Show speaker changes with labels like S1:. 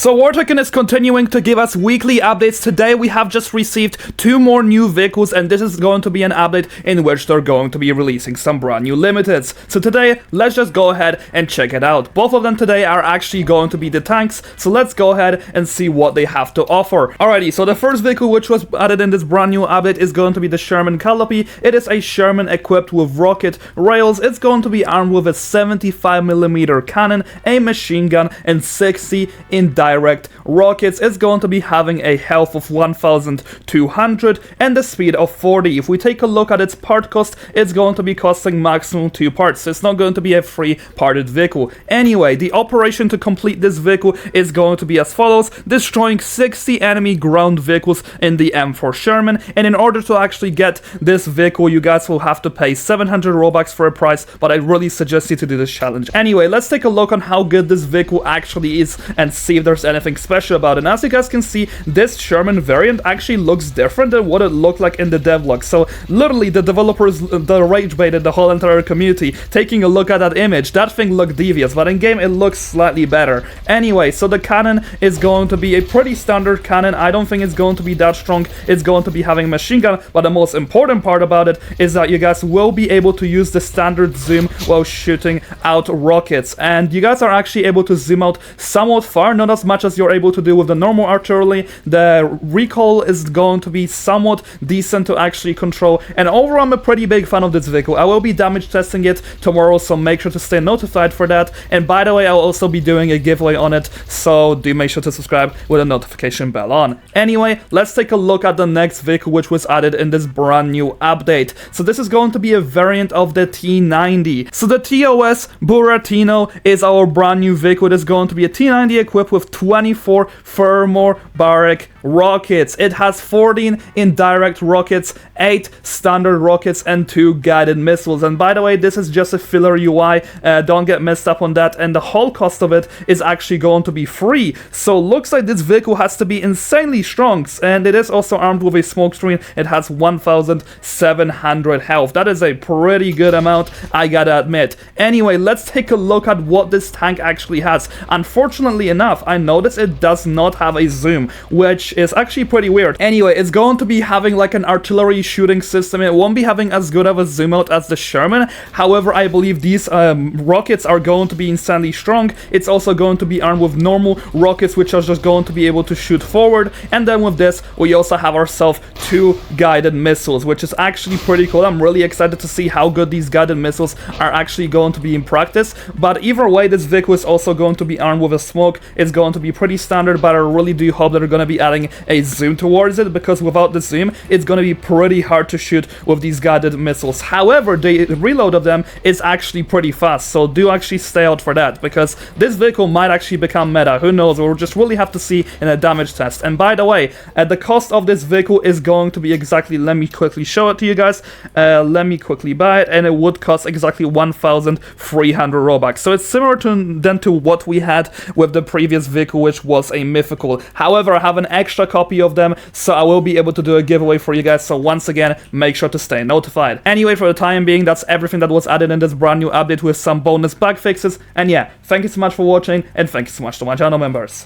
S1: So War Tycoon is continuing to give us weekly updates. Today we have just received 2 more new vehicles, and this is going to be an update in which they're going to be releasing some brand new limiteds. So today, let's just go ahead and check it out. Both of them today are actually going to be the tanks, so let's go ahead and see what they have to offer. Alrighty, so the first vehicle which was added in this brand new update is going to be the Sherman Calliope. It is a Sherman equipped with rocket rails. It's going to be armed with a 75mm cannon, a machine gun, and 60 indirect rockets. It's going to be having a health of 1200 and the speed of 40. If we take a look at its part cost, it's going to be costing maximum 2 parts. So it's not going to be a free parted vehicle. Anyway, the operation to complete this vehicle is going to be as follows: destroying 60 enemy ground vehicles in the M4 Sherman. And in order to actually get this vehicle, you guys will have to pay 700 Robux for a price, but I really suggest you to do this challenge. Anyway, let's take a look on how good this vehicle actually is and see if there's anything special about it. And as you guys can see, this Sherman variant actually looks different than what it looked like in the devlog. So literally the developers rage baited the whole entire community. Taking a look at that image, that thing looked devious, but in game it looks slightly better. Anyway, so the cannon is going to be a pretty standard cannon. I don't think it's going to be that strong. It's going to be having a machine gun, but the most important part about it is that you guys will be able to use the standard zoom while shooting out rockets, and you guys are actually able to zoom out somewhat far, not as much as you're able to do with the normal artillery. The recoil is going to be somewhat decent to actually control, and overall I'm a pretty big fan of this vehicle. I will be damage testing it tomorrow, so make sure to stay notified for that. And by the way, I'll also be doing a giveaway on it, so do make sure to subscribe with a notification bell on. Anyway, let's take a look at the next vehicle which was added in this brand new update. So this is going to be a variant of the T90. So the TOS Buratino is our brand new vehicle. It is going to be a T90 equipped with 24 thermobaric rockets. It has 14 indirect rockets, 8 standard rockets, and 2 guided missiles. And by the way, this is just a filler UI, don't get messed up on that, and the whole cost of it is actually going to be free. So looks like this vehicle has to be insanely strong, and it is also armed with a smoke screen. It has 1700 health. That is a pretty good amount, I gotta admit. Anyway, let's take a look at what this tank actually has. Unfortunately enough, I noticed it does not have a zoom, which is actually pretty weird. Anyway, it's going to be having like an artillery shooting system. It won't be having as good of a zoom out as the Sherman. However, I believe these rockets are going to be insanely strong. It's also going to be armed with normal rockets, which are just going to be able to shoot forward. And then with this, we also have ourselves 2 guided missiles, which is actually pretty cool. I'm really excited to see how good these guided missiles are actually going to be in practice. But either way, this vehicle is also going to be armed with a smoke. It's going to be pretty standard, but I really do hope that they're going to be adding a zoom towards it, because without the zoom, it's going to be pretty hard to shoot with these guided missiles. However, the reload of them is actually pretty fast, so do actually stay out for that, because this vehicle might actually become meta. Who knows? We'll just really have to see in a damage test. And by the way, the cost of this vehicle is going to be exactly, let me quickly show it to you guys. Let me quickly buy it, and it would cost exactly 1300 Robux. So it's similar to what we had with the previous vehicle, which was a mythical. However, I have an extra copy of them, so I will be able to do a giveaway for you guys. So once again, make sure to stay notified. Anyway, for the time being, that's everything that was added in this brand new update with some bonus bug fixes. And yeah, thank you so much for watching, and thank you so much to my channel members.